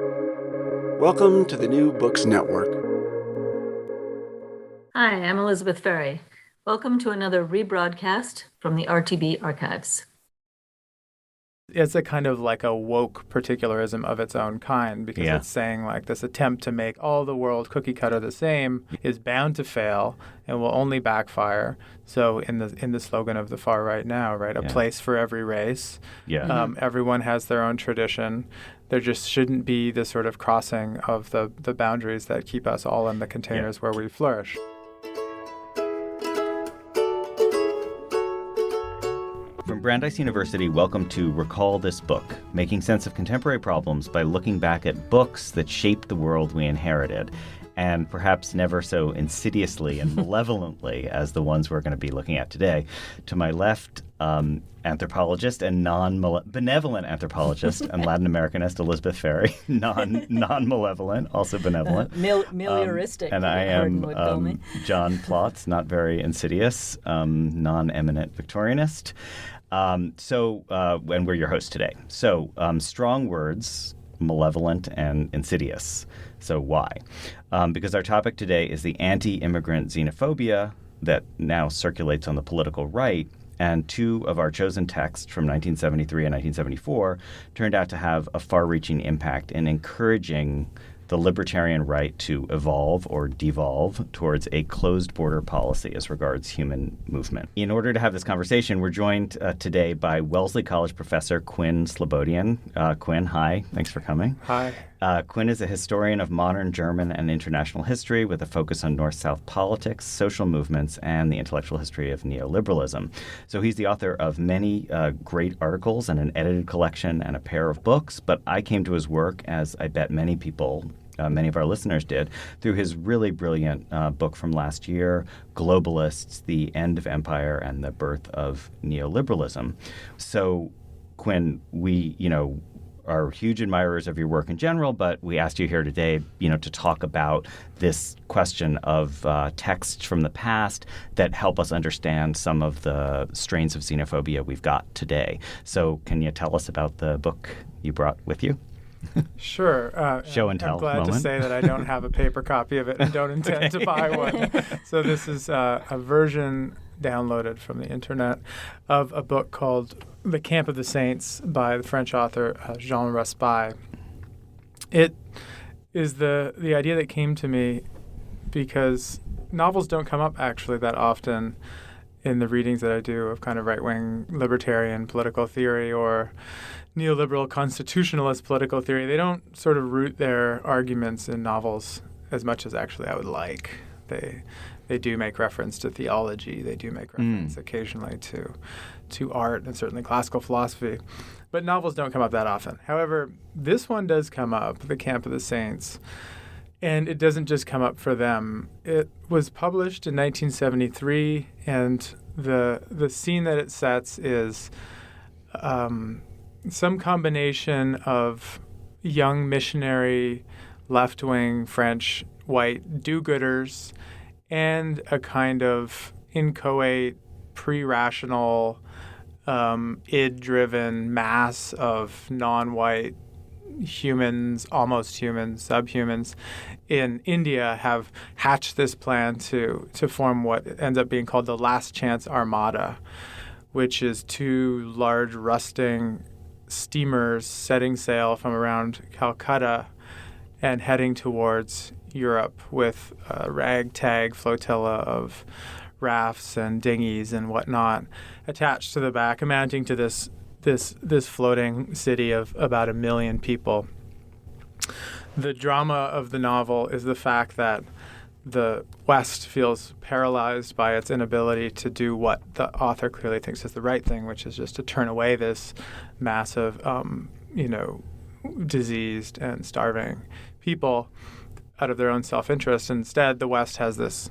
Welcome to the New Books Network. Hi, I'm Elizabeth Ferry. Welcome to another rebroadcast from the RTB archives. It's a kind of like a woke particularism of its own kind, because it's saying like this attempt to make all the world cookie cutter the same is bound to fail and will only backfire. So in the slogan of the far right now, right, a place for every race. Everyone has their own tradition. There just shouldn't be this sort of crossing of the boundaries that keep us all in the containers where we flourish. From Brandeis University, welcome to Recall This Book, making sense of contemporary problems by looking back at books that shaped the world we inherited, and perhaps never so insidiously and malevolently as the ones we're going to be looking at today. To my left, anthropologist and benevolent anthropologist and Latin Americanist Elizabeth Ferry, non-malevolent, also benevolent. Melioristic. And I am John Plotz, not very insidious, non-eminent Victorianist. And we're your hosts today. So strong words, malevolent and insidious. So why? Because our topic today is the anti-immigrant xenophobia that now circulates on the political right. And two of our chosen texts from 1973 and 1974 turned out to have a far-reaching impact in encouraging the libertarian right to evolve or devolve towards a closed border policy as regards human movement. In order to have this conversation, we're joined today by Wellesley College professor Quinn Slobodian. Quinn, hi. Thanks for coming. Hi. Quinn is a historian of modern German and international history with a focus on North-South politics, social movements, and the intellectual history of neoliberalism. So he's the author of many great articles and an edited collection and a pair of books, but I came to his work, as I bet many people, many of our listeners did, through his really brilliant book from last year, Globalists, The End of Empire and the Birth of Neoliberalism. So, Quinn, we, are huge admirers of your work in general, but we asked you here today, to talk about this question of texts from the past that help us understand some of the strains of xenophobia we've got today. So can you tell us about the book you brought with you? Sure. Show and tell I'm glad moment. to say that I don't have a paper copy of it and don't intend to buy one. So this is a version downloaded from the internet of a book called The Camp of the Saints by the French author Jean Raspail. It is the idea that came to me because novels don't come up actually that often in the readings that I do of kind of right-wing libertarian political theory or neoliberal constitutionalist political theory. They don't sort of root their arguments in novels as much as actually I would like. They do make reference to theology. They do make reference occasionally to art and certainly classical philosophy. But novels don't come up that often. However, this one does come up, The Camp of the Saints. And it doesn't just come up for them. It was published in 1973, and the scene that it sets is some combination of young missionary, left-wing French white do-gooders and a kind of inchoate, pre-rational, id-driven mass of non-white humans, almost humans, subhumans in India have hatched this plan to form what ends up being called the Last Chance Armada, which is two large rusting steamers setting sail from around Calcutta and heading towards Europe with a ragtag flotilla of rafts and dinghies and whatnot attached to the back, amounting to this floating city of about 1 million people. The drama of the novel is the fact that the West feels paralyzed by its inability to do what the author clearly thinks is the right thing, which is just to turn away this massive, diseased and starving people out of their own self-interest. Instead, the West has this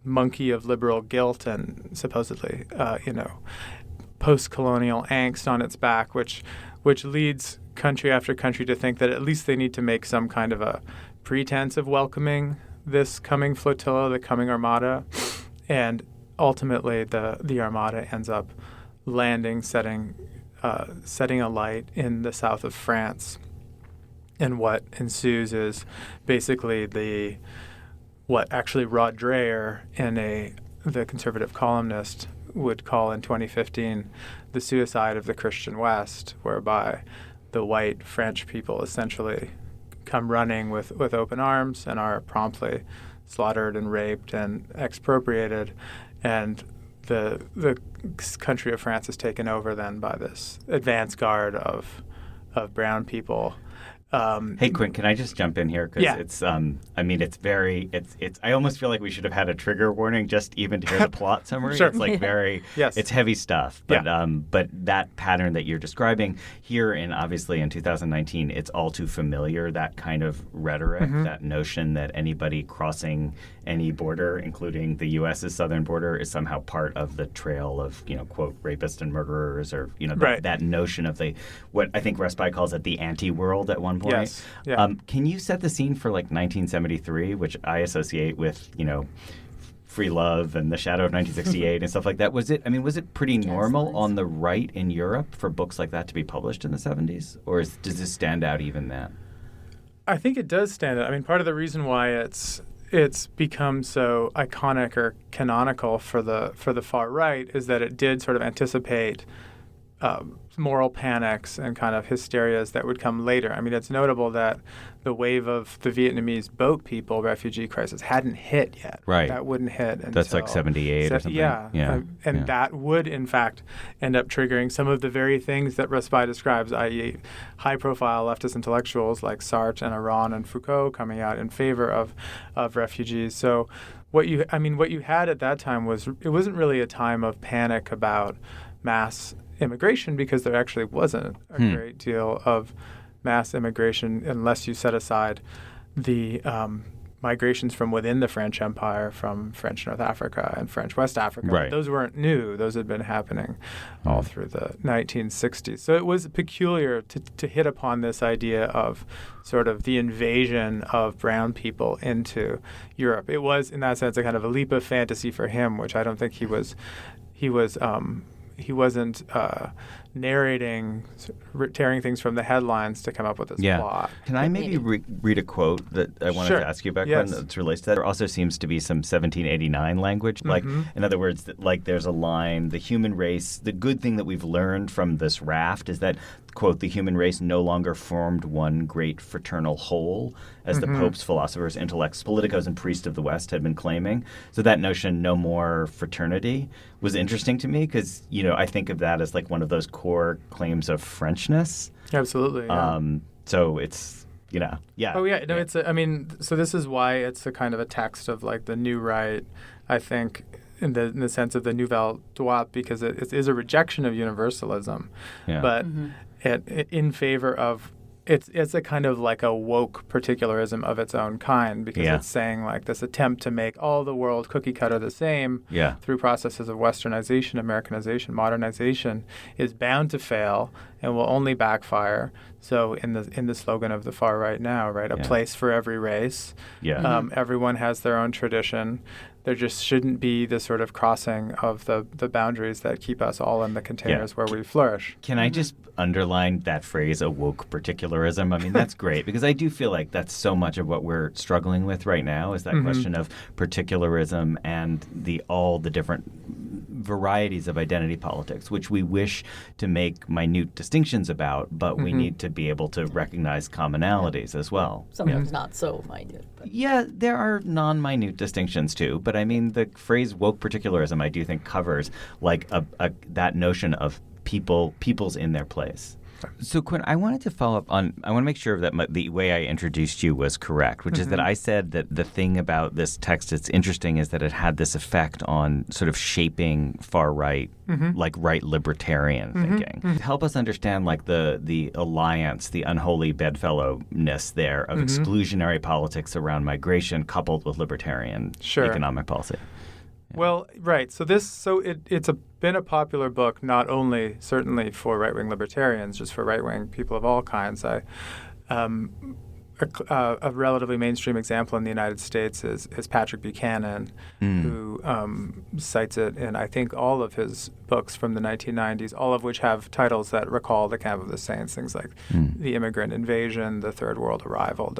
monkey of liberal guilt and supposedly, post-colonial angst on its back, which leads country after country to think that at least they need to make some kind of a pretense of welcoming this coming flotilla, the coming armada, and ultimately the armada ends up landing, setting a light in the south of France. And what ensues is basically what actually Rod Dreher, the conservative columnist, would call in 2015 the suicide of the Christian West, whereby the white French people essentially come running with open arms and are promptly slaughtered and raped and expropriated, and the country of France is taken over then by this advance guard of brown people. Hey, Quinn, can I just jump in here? Because it's, I almost feel like we should have had a trigger warning just even to hear the plot summary. Sure. It's like Yes. It's heavy stuff. But but that pattern that you're describing here obviously in 2019, it's all too familiar, that kind of rhetoric, that notion that anybody crossing any border, including the U.S.'s southern border, is somehow part of the trail of, quote, rapists and murderers, or, that notion of what I think Raspail calls it the anti-world at one point. Yes. Yeah. Can you set the scene for 1973, which I associate with, free love and the shadow of 1968 and stuff like that? Was it pretty normal on the right in Europe for books like that to be published in the 70s? Or does this stand out even then? I think it does stand out. Part of the reason why it's become so iconic or canonical for the far right is that it did sort of anticipate moral panics and kind of hysterias that would come later. It's notable that the wave of the Vietnamese boat people refugee crisis hadn't hit yet. Right. That wouldn't hit until... That's like 78 or something. Yeah. That would, in fact, end up triggering some of the very things that Raspail describes, i.e. high-profile leftist intellectuals like Sartre and Aron and Foucault coming out in favor of refugees. So what you had at that time it wasn't really a time of panic about mass immigration, because there actually wasn't a great deal of mass immigration unless you set aside the migrations from within the French Empire, from French North Africa and French West Africa. Right. Those weren't new. Those had been happening all through the 1960s. So it was peculiar to hit upon this idea of sort of the invasion of brown people into Europe. It was, in that sense, a kind of a leap of fantasy for him, which I don't think he wasn't narrating, tearing things from the headlines to come up with this plot. Can I maybe read a quote that I wanted to ask you about, Quinn, that's related to that? There also seems to be some 1789 language. Like, in other words, there's a line, the human race, the good thing that we've learned from this raft is that, quote, the human race no longer formed one great fraternal whole, as the popes, philosophers, intellects, politicos, and priests of the West had been claiming. So that notion, no more fraternity, was interesting to me because, I think of that as like one of those core claims of Frenchness. Absolutely. Yeah. So it's, yeah. Oh, yeah. No, it's so this is why it's a kind of a text of like the new right, I think, in the sense of the Nouvelle Droite, because it is a rejection of universalism, but in favor of it's a kind of like a woke particularism of its own kind, because it's saying like this attempt to make all the world cookie cutter the same through processes of westernization, Americanization, modernization is bound to fail and will only backfire. So in the slogan of the far right now, right, a place for every race. Everyone has their own tradition. There just shouldn't be this sort of crossing of the boundaries that keep us all in the containers where we flourish. Can I just underline that phrase, a woke particularism? That's great, because I do feel like that's so much of what we're struggling with right now, is that question of particularism and all the different varieties of identity politics, which we wish to make minute distinctions about, but we need to be able to recognize commonalities as well. Sometimes not so minute. But. Yeah, there are non-minute distinctions too, but the phrase woke particularism I do think covers like that notion of people's in their place. So, Quinn, I wanted to follow up on, I want to make sure that the way I introduced you was correct, which is that I said that the thing about this text that's interesting is that it had this effect on sort of shaping far right, like right libertarian thinking. Help us understand like the alliance, the unholy bedfellowness there of exclusionary politics around migration coupled with libertarian economic policy. Well, right. So it's been a popular book, not only certainly for right-wing libertarians, just for right-wing people of all kinds. a relatively mainstream example in the United States is Patrick Buchanan, who cites it in, I think, all of his books from the 1990s, all of which have titles that recall the Camp of the Saints, things like The Immigrant Invasion, The Third World Arrival, ...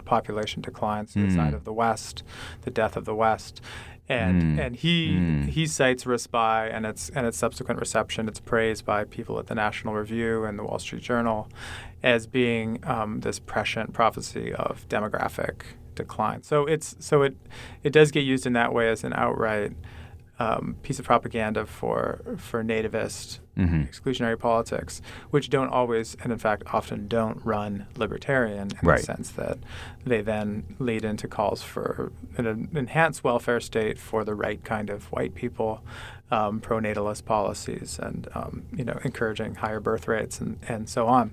Population Decline, Suicide of the West, The Death of the West. And he cites Raspail and its subsequent reception, its praise by people at the National Review and the Wall Street Journal, as being this prescient prophecy of demographic decline. So it does get used in that way as an outright piece of propaganda for nativist exclusionary politics, which don't always, and in fact often don't, run libertarian in the sense that they then lead into calls for an enhanced welfare state for the right kind of white people, pro-natalist policies, and encouraging higher birth rates and so on.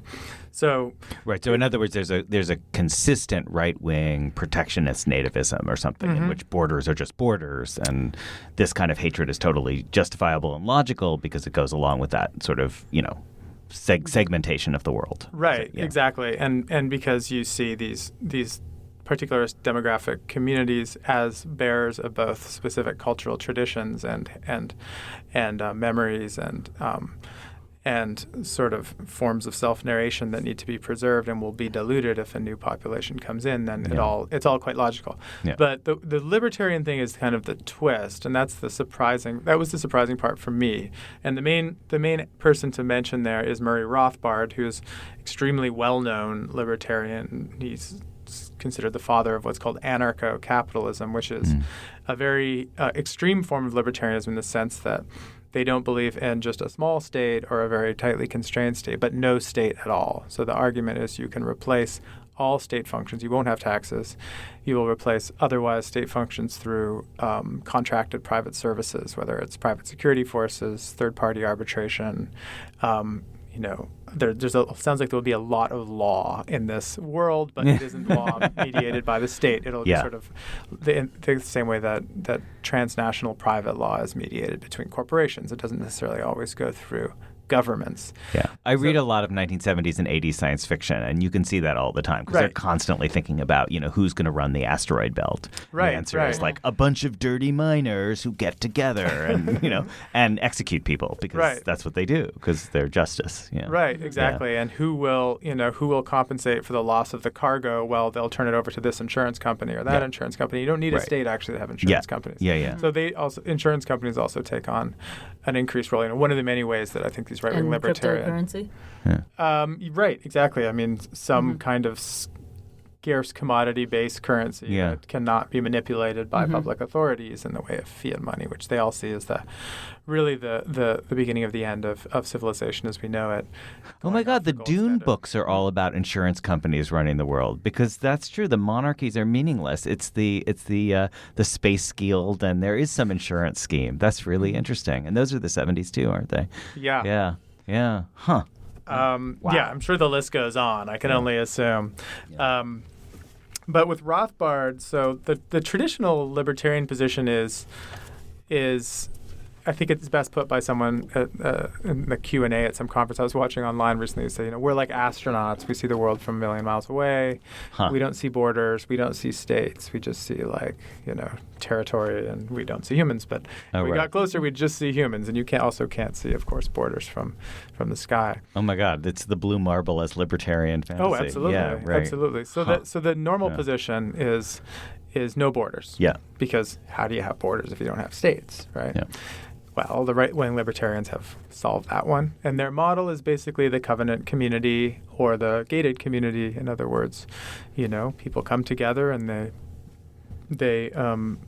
So So in other words, there's a consistent right-wing protectionist nativism or something in which borders are just borders, and this kind of hatred is totally justifiable and logical because it goes along with that sort of segmentation of the world. Right, So, yeah. exactly, and because you see these particularist demographic communities as bearers of both specific cultural traditions and memories and sort of forms of self-narration that need to be preserved and will be diluted if a new population comes in, then it's all quite logical. Yeah. But the libertarian thing is kind of the twist, and that was the surprising part for me. And the main person to mention there is Murray Rothbard, who's extremely well-known libertarian. He's considered the father of what's called anarcho-capitalism, which is a very extreme form of libertarianism in the sense that they don't believe in just a small state or a very tightly constrained state, but no state at all. So the argument is you can replace all state functions. You won't have taxes. You will replace otherwise state functions through contracted private services, whether it's private security forces, third-party arbitration. Sounds like there will be a lot of law in this world, but it isn't law mediated by the state. It'll be sort of the same way that transnational private law is mediated between corporations. It doesn't necessarily always go through governments. Yeah. I read a lot of 1970s and 80s science fiction, and you can see that all the time because they're constantly thinking about, who's going to run the asteroid belt. Right. The answer is like a bunch of dirty miners who get together and, and execute people because that's what they do because they're justice. Yeah. Right, exactly. Yeah. And who will compensate for the loss of the cargo? Well, they'll turn it over to this insurance company or that insurance company. You don't need a state actually to have insurance companies. Yeah. So insurance companies also take on an increased role. One of the many ways that I think these right-wing libertarian. Cryptocurrency? Right, exactly. I mean, some kind of scarce commodity-based currency that cannot be manipulated by public authorities in the way of fiat money, which they all see as the beginning of the end of civilization as we know it. Oh my God, the Dune books are all about insurance companies running the world because that's true. The monarchies are meaningless. It's the Space Guild, and there is some insurance scheme. That's really interesting. And those are the 70s too, aren't they? Yeah. Yeah. Huh. Wow. Yeah, I'm sure the list goes on. I can only assume. Yeah. But with Rothbard, so the traditional libertarian position is I think it's best put by someone in the Q&A at some conference I was watching online recently. Who said, we're like astronauts. We see the world from a million miles away. We don't see borders. We don't see states. We just see territory, and we don't see humans. But if we got closer, we'd just see humans. And you can't see, of course, borders from the sky. Oh my God, it's the blue marble as libertarian fantasy. Oh, absolutely, absolutely. So so the normal position is no borders. Yeah. Because how do you have borders if you don't have states, right? Yeah. Well, the right-wing libertarians have solved that one. And their model is basically the covenant community or the gated community. In other words, people come together and they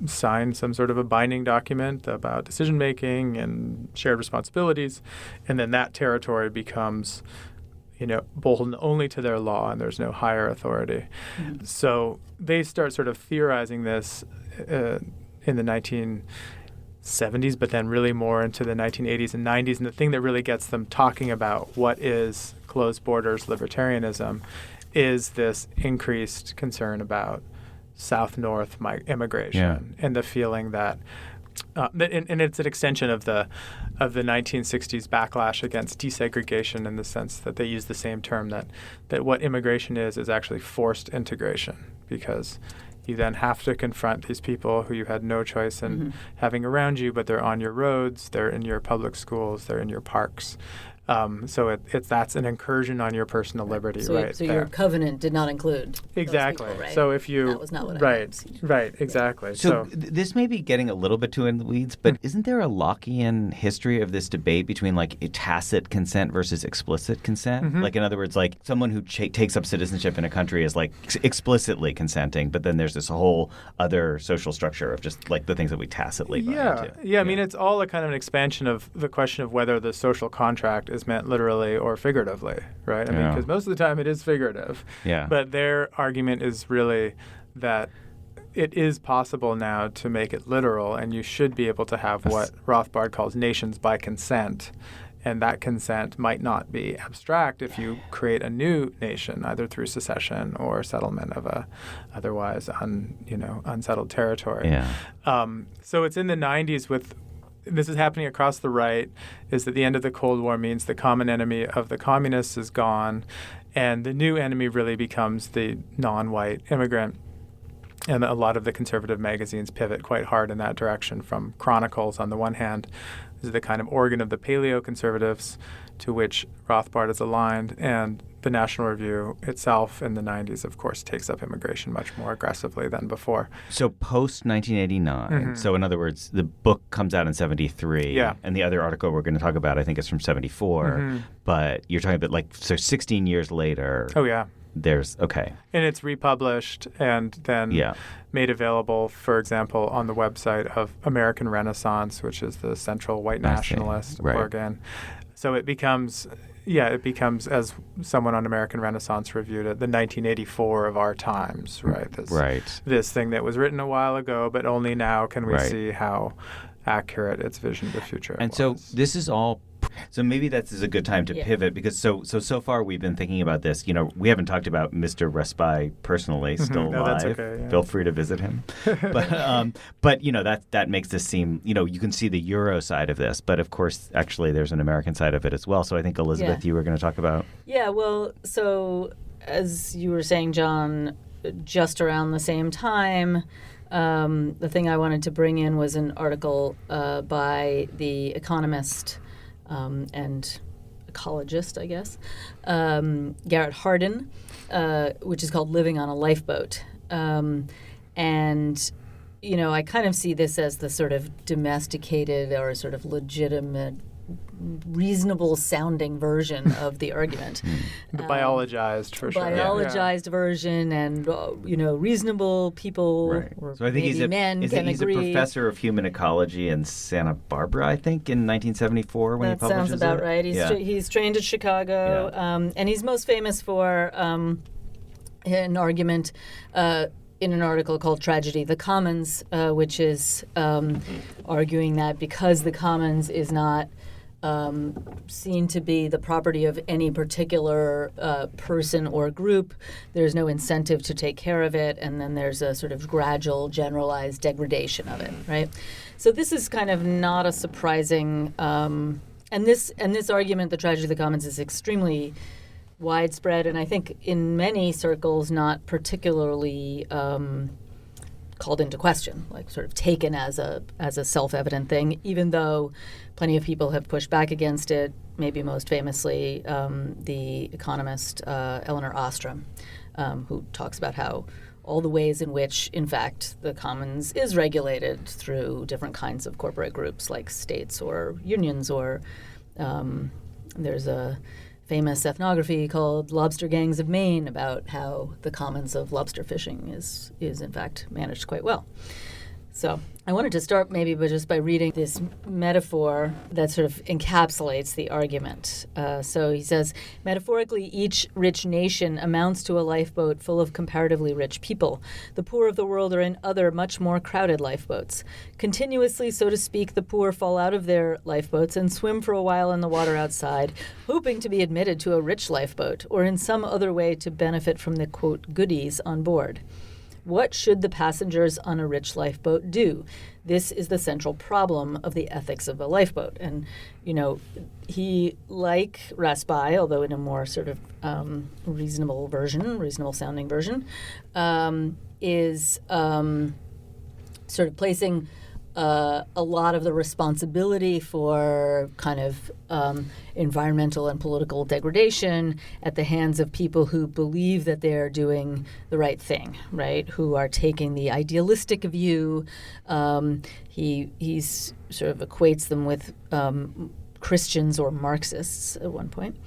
sign some sort of a binding document about decision-making and shared responsibilities. And then that territory becomes beholden only to their law, and there's no higher authority. Mm-hmm. So they start sort of theorizing this in the 1970s, but then really more into the 1980s and 90s. And the thing that really gets them talking about what is closed borders libertarianism is this increased concern about South-North immigration and the feeling that And it's an extension of the 1960s backlash against desegregation in the sense that they use the same term that what immigration is actually forced integration, because you then have to confront these people who you had no choice in having around you, but they're on your roads, they're in your public schools, they're in your parks. So that's an incursion on your personal liberty, right? So your covenant did not include exactly. Those people, right? So if you that was not what right, exactly. So this may be getting a little bit too in the weeds, but isn't there a Lockean history of this debate between like a tacit consent versus explicit consent? Like in other words, like someone who takes up citizenship in a country is like explicitly consenting, but then there's this whole other social structure of just like the things that we tacitly buy into. Yeah. I mean, it's all a kind of an expansion of the question of whether the social contract is meant literally or figuratively, right? I mean, because most of the time it is figurative. Yeah. But their argument is really that it is possible now to make it literal, and you should be able to have what Rothbard calls nations by consent. And that consent might not be abstract if you create a new nation, either through secession or settlement of a otherwise unsettled territory. Yeah. So it's in the 90s with. This is happening across the right, is that the end of the Cold War means the common enemy of the communists is gone, and the new enemy really becomes the non-white immigrant. And a lot of the conservative magazines pivot quite hard in that direction, from Chronicles on the one hand, this is the kind of organ of the paleo-conservatives to which Rothbard is aligned, and the National Review itself in the 90s, of course, takes up immigration much more aggressively than before. So post 1989, so in other words, the book comes out in 73, and the other article we're going to talk about, I think, is from 74, but you're talking about 16 years later. Oh, yeah. There's, okay. And it's republished and then made available, for example, on the website of American Renaissance, which is the central white nationalist organ. So it becomes, as someone on American Renaissance reviewed it, the 1984 of our times, right? This thing that was written a while ago, but only now can we see how accurate its vision of the future was. So this is all. So maybe that is a good time to pivot, because so far we've been thinking about this. We haven't talked about Mr. Raspail personally, still alive. That's okay, Feel free to visit him. But that makes this seem, you can see the Euro side of this, but of course, actually, there's an American side of it as well. So I think, Elizabeth, you were going to talk about. Yeah, well, so as you were saying, John, just around the same time, the thing I wanted to bring in was an article by the economist and ecologist, I guess, Garrett Hardin, which is called Living on a Lifeboat. And, I kind of see this as the sort of domesticated or sort of legitimate, reasonable sounding version of the argument. The biologized, for sure. Biologized version, and reasonable people, or so I think maybe men can agree. He's a professor of human ecology in Santa Barbara, I think, in 1974 when he publishes it. That sounds about right. He's trained at Chicago, and he's most famous for an argument in an article called Tragedy, the Commons, which is arguing that because the commons is not seen to be the property of any particular person or group, there's no incentive to take care of it, and then there's a sort of gradual, generalized degradation of it, right? So this is kind of not a surprising, and this argument, the Tragedy of the Commons, is extremely widespread, and I think in many circles not particularly called into question, like sort of taken as a self-evident thing, even though plenty of people have pushed back against it, maybe most famously the economist Elinor Ostrom, who talks about how all the ways in which, in fact, the commons is regulated through different kinds of corporate groups like states or unions, or there's a famous ethnography called Lobster Gangs of Maine about how the commons of lobster fishing is in fact managed quite well. So I wanted to start maybe just by reading this metaphor that sort of encapsulates the argument. So he says, metaphorically, each rich nation amounts to a lifeboat full of comparatively rich people. The poor of the world are in other, much more crowded lifeboats. Continuously, so to speak, the poor fall out of their lifeboats and swim for a while in the water outside, hoping to be admitted to a rich lifeboat or in some other way to benefit from the, quote, goodies on board. What should the passengers on a rich lifeboat do? This is the central problem of the ethics of a lifeboat. And, he, like Raspail, although in a more sort of reasonable sounding version, is sort of placing a lot of the responsibility for kind of environmental and political degradation at the hands of people who believe that they're doing the right thing, right? Who are taking the idealistic view. He's sort of equates them with Christians or Marxists at one point.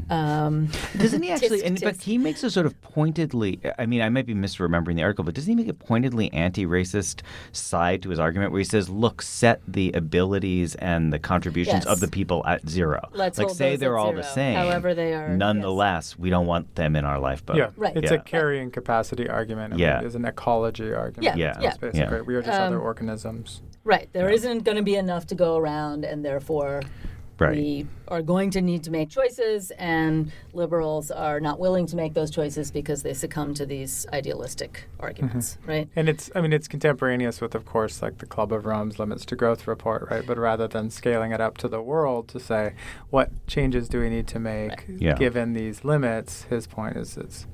Doesn't he actually? But he makes a sort of pointedly. I mean, I might be misremembering the article, but doesn't he make a pointedly anti-racist side to his argument, where he says, "Look, set the abilities and the contributions of the people at zero. Let's like hold say those they're at all zero, the same. however they are. Nonetheless, we don't want them in our lifeboat. Yeah, Right. It's Yeah. a carrying capacity argument. Yeah. It's an ecology argument. Yeah. That's basically. Yeah. We are just other organisms. Right. There isn't going to be enough to go around, and therefore Right. we are going to need to make choices, and liberals are not willing to make those choices because they succumb to these idealistic arguments, right? And it's contemporaneous with, of course, like the Club of Rome's Limits to Growth report, right? But rather than scaling it up to the world to say, what changes do we need to make given these limits, his point is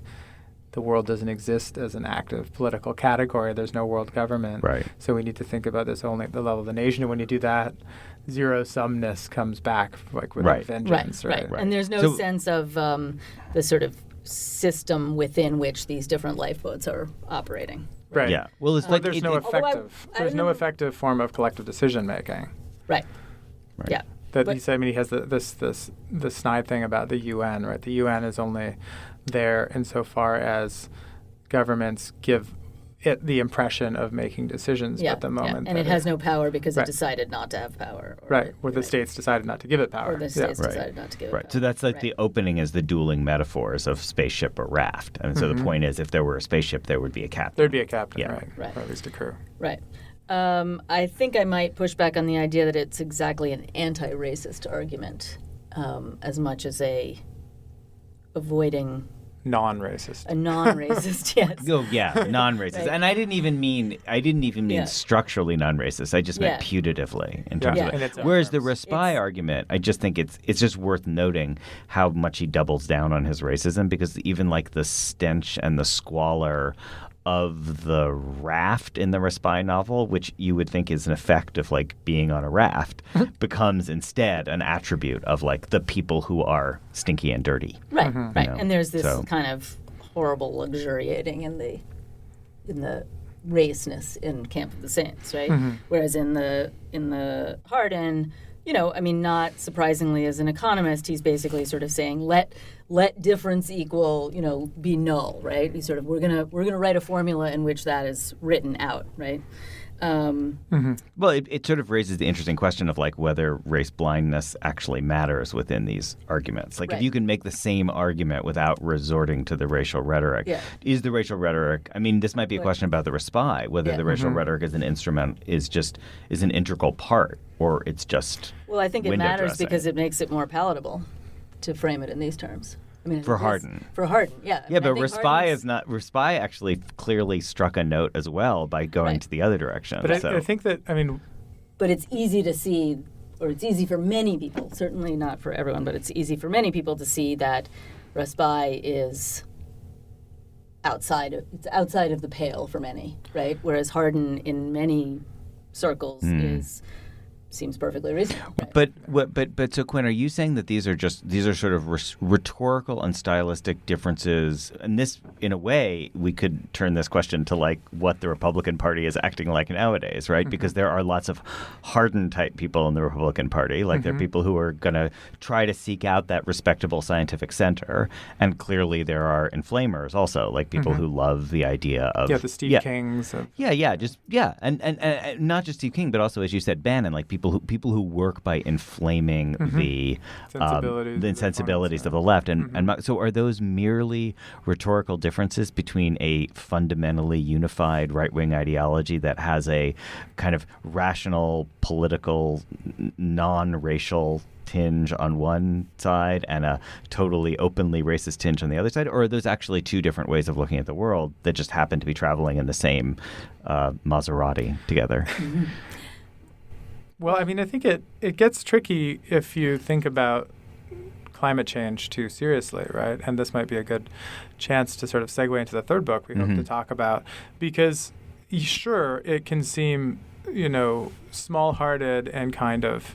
the world doesn't exist as an active political category. There's no world government. Right. So we need to think about this only at the level of the nation. And when you do that, zero-sumness comes back like with a vengeance. Right. And there's no sense of the sort of system within which these different lifeboats are operating. Right. Yeah. Well, it's Or like there's no effective form of collective decision making. Right. Yeah. That he said. I mean, he has the snide thing about the UN, right? The UN is only there insofar as governments give it the impression of making decisions at the moment. And it has no power because it decided not to have power. Or the states decided not to give it power. Or the states decided not to give it power. So that's like the opening is the dueling metaphors of spaceship or raft. And so the point is, if there were a spaceship, there would be a captain. There'd be a captain, Right. Or at least a crew. Right. I think I might push back on the idea that it's exactly an anti-racist argument as much as avoiding non-racist. A non-racist, yes. Oh yeah, non-racist. Right. And I didn't even mean structurally non-racist. I just meant putatively in terms of it. Whereas the Raspail argument, I just think it's just worth noting how much he doubles down on his racism, because even like the stench and the squalor of the raft in the Raspail novel, which you would think is an effect of like being on a raft, becomes instead an attribute of like the people who are stinky and dirty. Right, right. And there's this kind of horrible luxuriating in the raceness in Camp of the Saints, right? Whereas in the Hardin, not surprisingly, as an economist, he's basically sort of saying let difference equal, be null, right? He's sort of we're gonna write a formula in which that is written out, right? Well, it sort of raises the interesting question of like whether race blindness actually matters within these arguments. Like if you can make the same argument without resorting to the racial rhetoric, is the racial rhetoric? I mean, this might be a question about the Raspail, whether the racial rhetoric as an instrument is an integral part, or it's just Well, I think it matters dressing. Because it makes it more palatable to frame it in these terms. I mean, for Hardin. For Hardin, yeah. Yeah, but Raspail actually clearly struck a note as well by going to the other direction. But I think that, But it's easy to see, or it's easy for many people, certainly not for everyone, but it's easy for many people to see that Raspail is outside of the pale for many, right? Whereas Hardin, in many circles, seems perfectly reasonable. Right? But so Quinn, are you saying that these are sort of rhetorical and stylistic differences? And this, in a way, we could turn this question to like what the Republican Party is acting like nowadays, right? Because there are lots of Hardin type people in the Republican Party, like there are people who are going to try to seek out that respectable scientific center, and clearly there are inflamers also, like people who love the idea of the Steve Kings. And not just Steve King, but also, as you said, Bannon, like people who work by inflaming the insensibilities of the left. And so are those merely rhetorical differences between a fundamentally unified right-wing ideology that has a kind of rational, political, non-racial tinge on one side and a totally openly racist tinge on the other side? Or are those actually two different ways of looking at the world that just happen to be traveling in the same Maserati together? Well, I mean, I think it gets tricky if you think about climate change too seriously, right? And this might be a good chance to sort of segue into the third book we hope to talk about, because sure, it can seem, small-hearted and kind of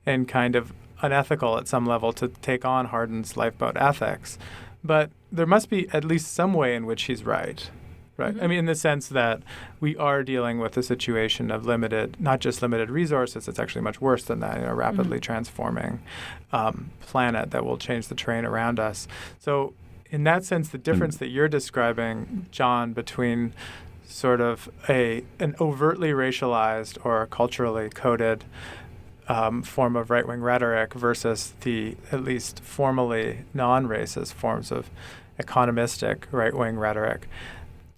unethical at some level to take on Hardin's Lifeboat ethics, but there must be at least some way in which he's right. Right. I mean, in the sense that we are dealing with a situation of not just limited resources, it's actually much worse than that, rapidly transforming planet that will change the terrain around us. So in that sense, the difference that you're describing, John, between sort of an overtly racialized or culturally coded form of right-wing rhetoric versus the at least formally non-racist forms of economistic right-wing rhetoric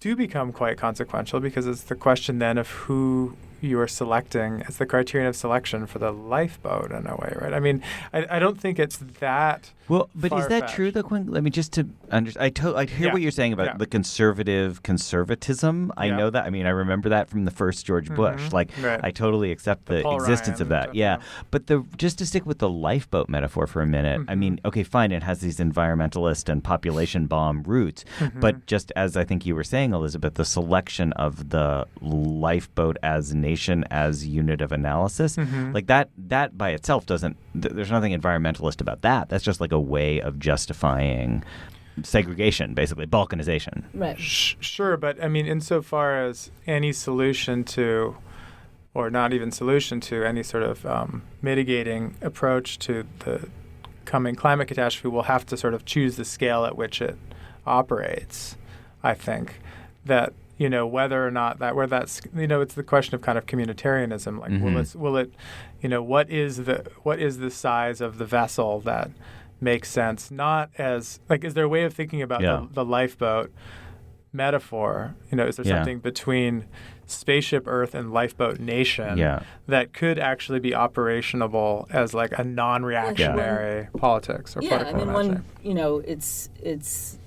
do become quite consequential, because it's the question then of who you are selecting as the criterion of selection for the lifeboat in a way, right? I mean, I don't think it's that. Well, but is that far-fetched. true, though, Quinn? Let me just to understand. I hear what you're saying about the conservatism. I know that. I mean, I remember that from the first George Bush. Like, Right. I totally accept the Paul existence Ryan of that. stuff, Yeah. But just to stick with the lifeboat metaphor for a minute, I mean, okay, fine, it has these environmentalist and population bomb roots. But just as I think you were saying, Elizabeth, the selection of the lifeboat as nation, as unit of analysis, like that by itself doesn't, there's nothing environmentalist about that. That's just like a way of justifying segregation, basically, balkanization. Right. Sure, but I mean, insofar as any solution to, or not even solution to, any sort of mitigating approach to the coming climate catastrophe will have to sort of choose the scale at which it operates, I think. That, whether or not it's the question of kind of communitarianism. Like, will it, what is the size of the vessel that makes sense? Not as, like, is there a way of thinking about the lifeboat metaphor? Is there something between spaceship Earth and lifeboat nation that could actually be operationable as like a non-reactionary politics or political imagining? It's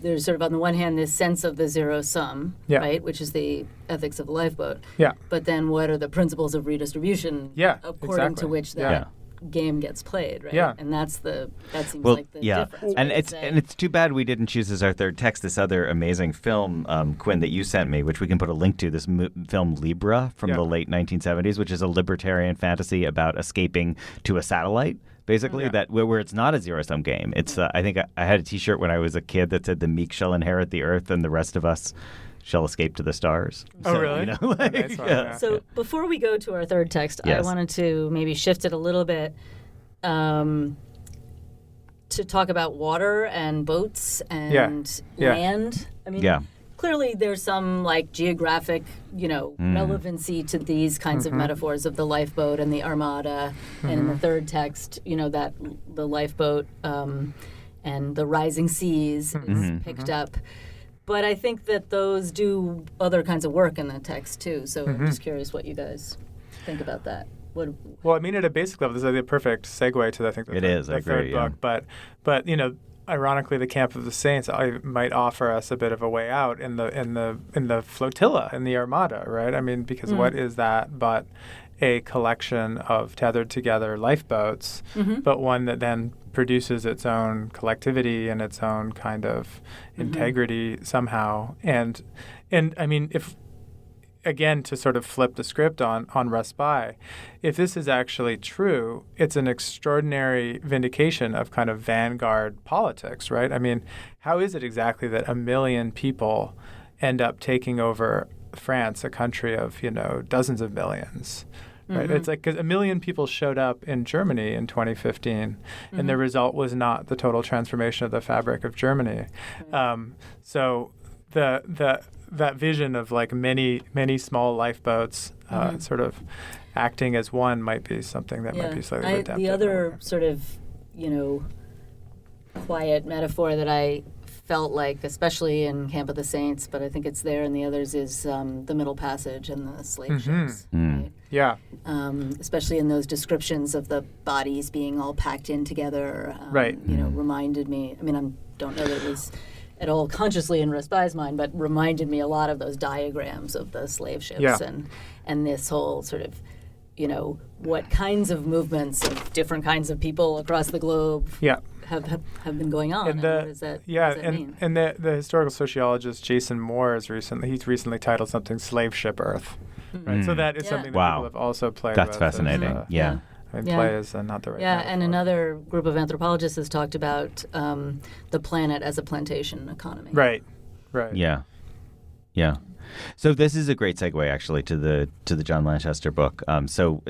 there's sort of on the one hand this sense of the zero sum, right, which is the ethics of the lifeboat. Yeah. But then what are the principles of redistribution? According to which that game gets played, right? Yeah. And that seems like the difference. And it's too bad we didn't choose as our third text this other amazing film, Quinn, that you sent me, which we can put a link to, this film Libra from the late 1970s, which is a libertarian fantasy about escaping to a satellite. Basically, that where it's not a zero-sum game. It's I think I had a T-shirt when I was a kid that said "The meek shall inherit the earth, and the rest of us shall escape to the stars." Oh, really? So before we go to our third text, I wanted to maybe shift it a little bit to talk about water and boats and land. I mean, clearly there's some like geographic, relevancy to these kinds of metaphors of the lifeboat and the armada. And in the third text, that the lifeboat and the rising seas is picked up. But I think that those do other kinds of work in the text too. So I'm just curious what you guys think about that. Well, I mean, at a basic level, this is a perfect segue to the third book. But ironically, the Camp of the Saints might offer us a bit of a way out in the flotilla, in the armada, right? I mean, because what is that but a collection of tethered together lifeboats, but one that then produces its own collectivity and its own kind of integrity somehow. And I mean, if again, to sort of flip the script on Raspail, if this is actually true, it's an extraordinary vindication of kind of vanguard politics, right? I mean, how is it exactly that 1 million people end up taking over France, a country of, dozens of millions? Right. It's like, because 1 million people showed up in Germany in 2015, and the result was not the total transformation of the fabric of Germany. So that vision of like many small lifeboats sort of acting as one might be something that might be slightly redemptive. The other sort of quiet metaphor that I felt like, especially in Camp of the Saints, but I think it's there in the others, is the Middle Passage and the slave ships. Right? Yeah. especially in those descriptions of the bodies being all packed in together. Right. Reminded me. I mean, I don't know that it was at all consciously in Raspail's mind, but reminded me a lot of those diagrams of the slave ships and this whole sort of, what kinds of movements of different kinds of people across the globe have been going on. And what does that mean? And the historical sociologist Jason Moore he's recently titled something "Slave Ship Earth." Right, so that is something that people have also played with. That's fascinating. Play is not the right. And another group of anthropologists has talked about the planet as a plantation economy. Right. Yeah. So this is a great segue, actually, to the John Lanchester book. So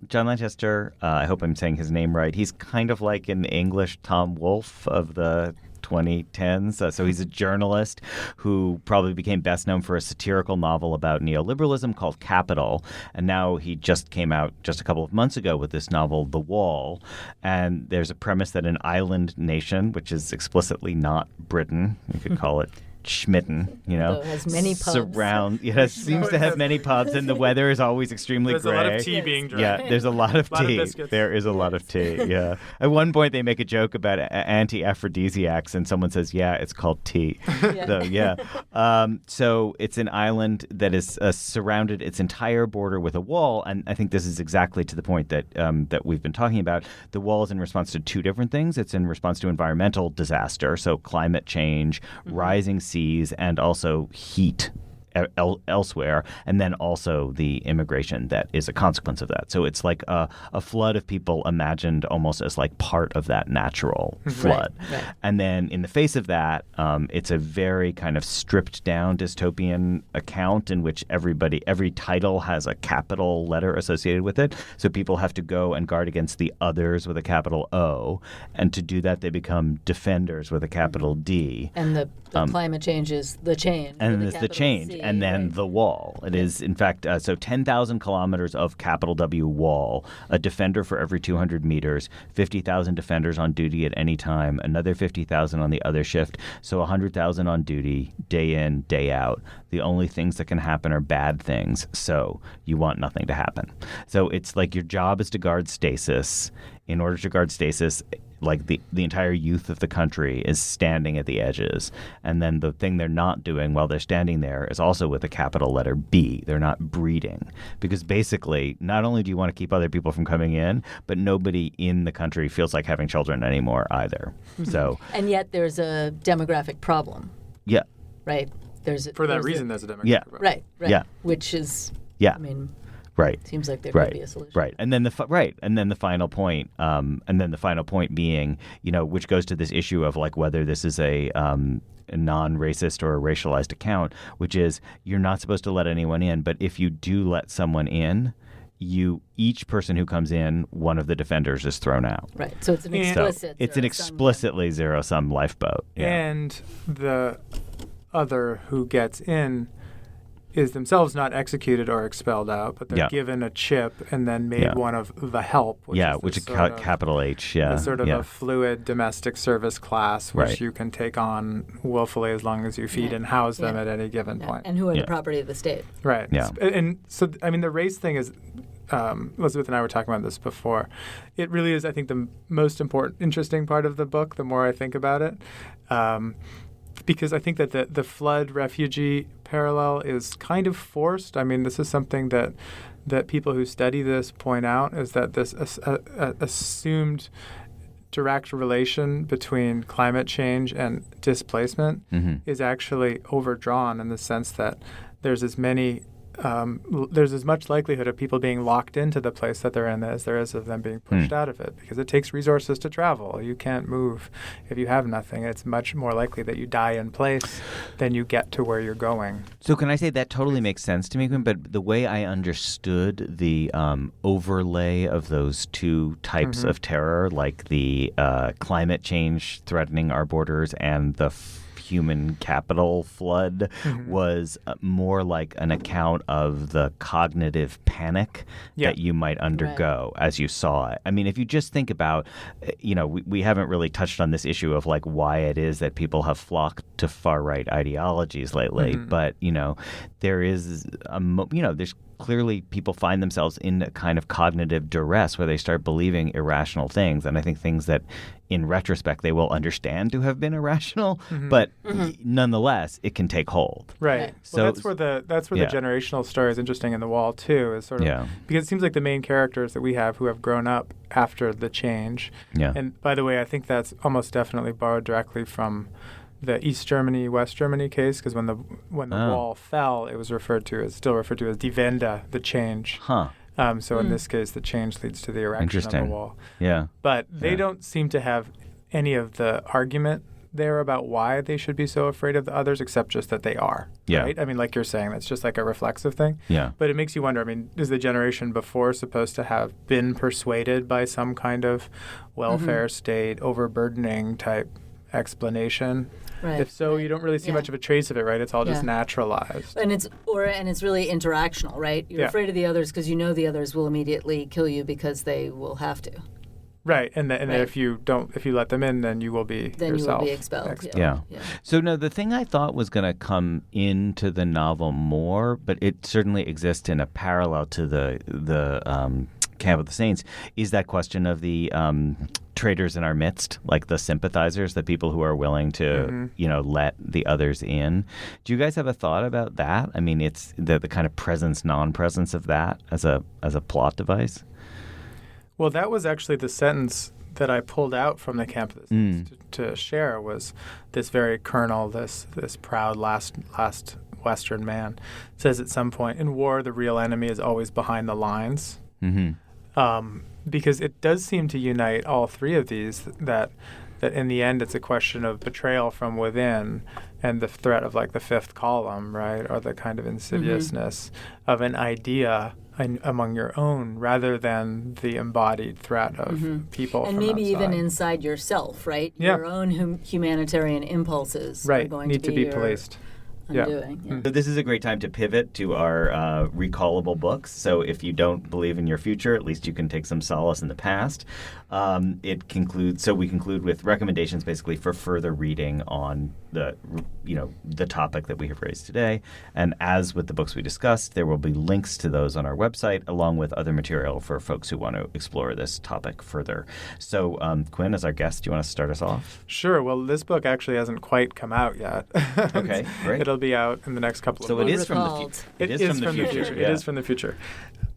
John Lanchester, I hope I'm saying his name right. He's kind of like an English Tom Wolfe of the 2010s. So he's a journalist who probably became best known for a satirical novel about neoliberalism called Capital. And now he just came out just a couple of months ago with this novel, The Wall. And there's a premise that an island nation, which is explicitly not Britain, you could call it Schmitten, Though it has many pubs. Seems to have many pubs, and the weather is always extremely There's gray. There's a lot of tea being drank. Yeah, there's a lot of tea. There is a lot of tea, yeah. At one point, they make a joke about anti-aphrodisiacs, and someone says, it's called tea. So it's an island that is surrounded its entire border with a wall, and I think this is exactly to the point that that we've been talking about. The wall is in response to two different things. It's in response to environmental disaster, so climate change, rising seas, and also heat elsewhere, and then also the immigration that is a consequence of that. So it's like a flood of people imagined almost as like part of that natural flood. Right. And then in the face of that, it's a very kind of stripped down dystopian account in which every title has a capital letter associated with it. So people have to go and guard against the others with a capital O. And to do that, they become defenders with a capital D. And the climate change is the change. And it's the change. C, and then the wall. It is, in fact, so 10,000 kilometers of capital W wall, a defender for every 200 meters, 50,000 defenders on duty at any time, another 50,000 on the other shift, so 100,000 on duty, day in, day out. The only things that can happen are bad things, so you want nothing to happen. So it's like your job is to guard stasis. In order to guard stasis, like the entire youth of the country is standing at the edges. And then the thing they're not doing while they're standing there is also with a capital letter B. They're not breeding. Because basically, not only do you want to keep other people from coming in, but nobody in the country feels like having children anymore either. So, and yet there's a demographic problem. Yeah. Right? There's a demographic problem. Right. Yeah. Which is, I mean... Right. Seems like there could be a solution. Right. And then the final point, being, which goes to this issue of like whether this is a non-racist or a racialized account, which is you're not supposed to let anyone in, but if you do let someone in, each person who comes in, one of the defenders is thrown out. Right. So it's an explicit. It's an explicitly zero-sum lifeboat. Yeah. And the other who gets in is themselves not executed or expelled out, but they're given a chip and then made one of the help. Which is capital H. Yeah, sort of a fluid domestic service class, which you can take on willfully as long as you feed and house them at any given point. And who are the property of the state. Right. Yeah. And so, I mean, the race thing is, Elizabeth and I were talking about this before. It really is, I think, the most interesting part of the book, the more I think about it. Because I think that the flood refugee parallel is kind of forced. I mean, this is something that people who study this point out, is that this assumed direct relation between climate change and displacement is actually overdrawn in the sense that there's as much likelihood of people being locked into the place that they're in as there is of them being pushed out of it, because it takes resources to travel. You can't move if you have nothing. It's much more likely that you die in place than you get to where you're going. So can I say that totally makes sense to me, Quinn, but the way I understood the overlay of those two types of terror, like the climate change threatening our borders and the human capital flood, was more like an account of the cognitive panic that you might undergo as you saw it. I mean, if you just think about, we haven't really touched on this issue of like why it is that people have flocked to far right ideologies lately, but there is there's clearly people find themselves in a kind of cognitive duress where they start believing irrational things. And I think things that in retrospect they will understand to have been irrational, but nonetheless, it can take hold. Right. So Well, that's where the generational story is interesting in The Wall too. Is sort of because it seems like the main characters that we have who have grown up after the change. Yeah. And by the way, I think that's almost definitely borrowed directly from the East Germany, West Germany case, because when the wall fell, it was still referred to as Die Wende, the change. Huh. So in this case, the change leads to the erection of the wall. Yeah. But they don't seem to have any of the argument there about why they should be so afraid of the others, except just that they are. Yeah. Right? I mean, like you're saying, that's just like a reflexive thing. Yeah. But it makes you wonder, I mean, is the generation before supposed to have been persuaded by some kind of welfare state, overburdening type explanation? Right. If so, you don't really see much of a trace of it, right? It's all just naturalized. And it's really interactional, right? You're afraid of the others because you know the others will immediately kill you because they will have to. Right, and if you let them in, then you will be yourself. You will be expelled. Yeah. So no, the thing I thought was going to come into the novel more, but it certainly exists in a parallel to the Camp of the Saints, is that question of the traitors in our midst, like the sympathizers, the people who are willing to, let the others in. Do you guys have a thought about that? I mean, it's the kind of presence, non-presence of that as a plot device. Well, that was actually the sentence that I pulled out from the Camp of the Saints to share, was this very colonel, this proud last Western man, says at some point, in war, the real enemy is always behind the lines. Because it does seem to unite all three of these, that in the end it's a question of betrayal from within and the threat of like the fifth column, right, or the kind of insidiousness of an idea among your own rather than the embodied threat of people and from maybe outside. even inside yourself, right? Yeah. Your own humanitarian impulses are going need to be policed. Undoing. Yeah. So this is a great time to pivot to our recallable books. So if you don't believe in your future, at least you can take some solace in the past. We conclude with recommendations basically for further reading on the topic that we have raised today. And as with the books we discussed, there will be links to those on our website, along with other material for folks who want to explore this topic further. So Quinn, as our guest, do you want to start us off? Sure. Well, this book actually hasn't quite come out yet. Okay, great. It'll be out in the next couple of months. So it is from the future. It is from the future. It is from the future.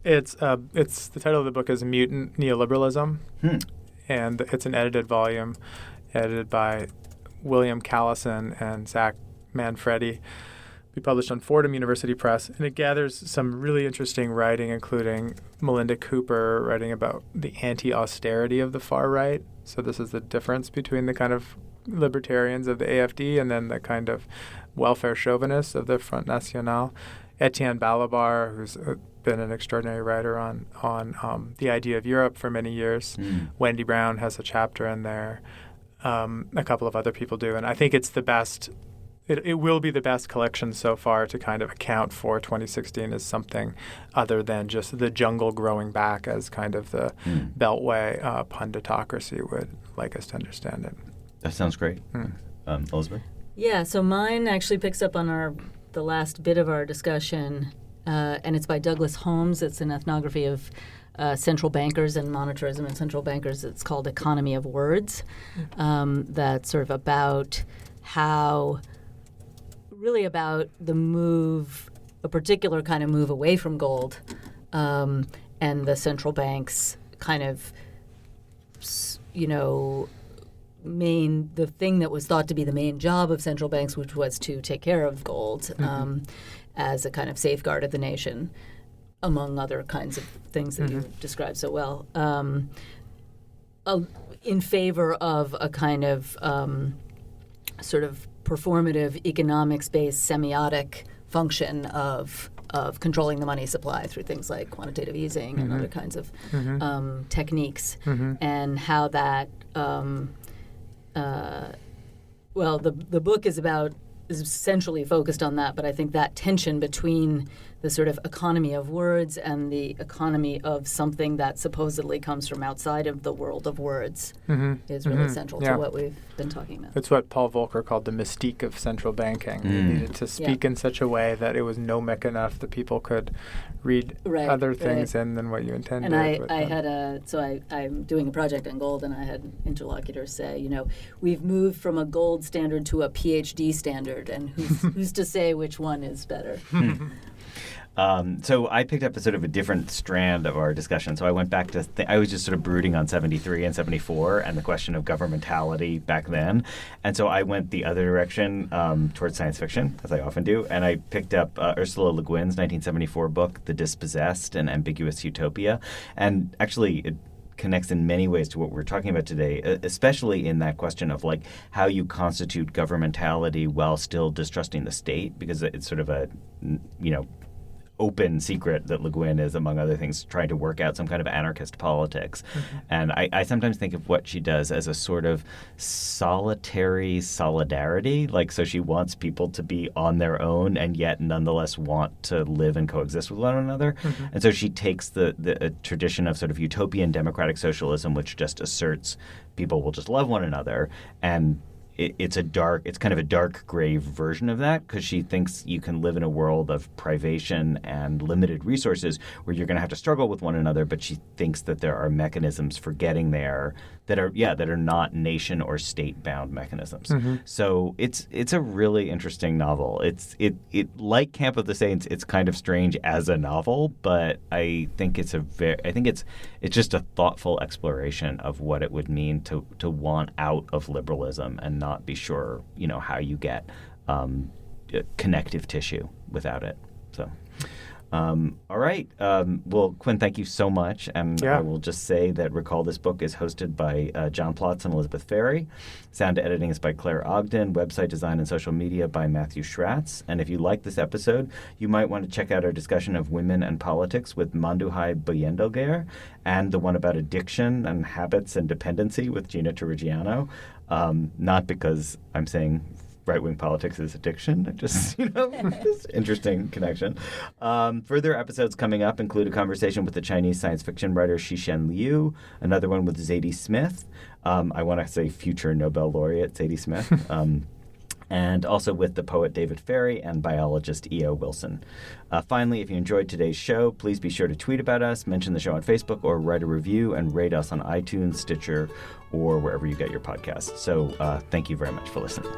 It's the title of the book is Mutant Neoliberalism, and it's an edited volume, edited by William Callison and Zach Manfredi. Be published on Fordham University Press, and it gathers some really interesting writing, including Melinda Cooper writing about the anti-austerity of the far right. So this is the difference between the kind of libertarians of the AfD and then the kind of welfare chauvinists of the Front National. Etienne Balabar, who's been an extraordinary writer on the idea of Europe for many years. Wendy Brown has a chapter in there. A couple of other people do. And I think it's the best. It will be the best collection so far to kind of account for 2016 as something other than just the jungle growing back as kind of the Beltway punditocracy would like us to understand it. That sounds great. Elizabeth? Yeah, so mine actually picks up on the last bit of our discussion, and it's by Douglas Holmes. It's an ethnography of central bankers and monetarism and central bankers. It's called Economy of Words. That's sort of about the move, a particular kind of move away from gold, and the central bank's kind of, the thing that was thought to be the main job of central banks, which was to take care of gold as a kind of safeguard of the nation, among other kinds of things that you described so well, in favor of a kind of sort of performative economics-based semiotic function of controlling the money supply through things like quantitative easing and other kinds of techniques, and how that the book is essentially focused on that, but I think that tension between the sort of economy of words and the economy of something that supposedly comes from outside of the world of words is really central to what we've been talking about. It's what Paul Volcker called the mystique of central banking. You needed to speak in such a way that it was gnomic enough that people could read other things in than what you intended. And I'm doing a project on gold, and I had interlocutors say, we've moved from a gold standard to a PhD standard, and who's to say which one is better? So I picked up a sort of a different strand of our discussion. So I went back to I was just sort of brooding on 73 and 74 and the question of governmentality back then. And so I went the other direction towards science fiction, as I often do. And I picked up Ursula Le Guin's 1974 book, The Dispossessed, An Ambiguous Utopia. And actually, it connects in many ways to what we're talking about today, especially in that question of like how you constitute governmentality while still distrusting the state, because it's sort of a, open secret that Le Guin is, among other things, trying to work out some kind of anarchist politics. And I sometimes think of what she does as a sort of solitary solidarity. So she wants people to be on their own and yet nonetheless want to live and coexist with one another. And so she takes the tradition of sort of utopian democratic socialism, which just asserts people will just love one another, and it's kind of a dark, grave version of that, because she thinks you can live in a world of privation and limited resources where you're going to have to struggle with one another, but she thinks that there are mechanisms for getting there that are not nation or state-bound mechanisms. So it's a really interesting novel. It like Camp of the Saints, it's kind of strange as a novel, but I think it's just a thoughtful exploration of what it would mean to want out of liberalism and not be sure, how you get connective tissue without it. So. All right. Well, Quinn, thank you so much. And I will just say that Recall This Book is hosted by John Plotz and Elizabeth Ferry. Sound editing is by Claire Ogden. Website design and social media by Matthew Schratz. And if you like this episode, you might want to check out our discussion of women and politics with Manduhai Boyendelgair, and the one about addiction and habits and dependency with Gina Terrigiano. Not because I'm saying right-wing politics is addiction. Just, this interesting connection. Further episodes coming up include a conversation with the Chinese science fiction writer Xishen Liu, another one with Zadie Smith. I want to say future Nobel laureate Zadie Smith. And also with the poet David Ferry and biologist E.O. Wilson. Finally, if you enjoyed today's show, please be sure to tweet about us, mention the show on Facebook, or write a review and rate us on iTunes, Stitcher, or wherever you get your podcasts. So thank you very much for listening.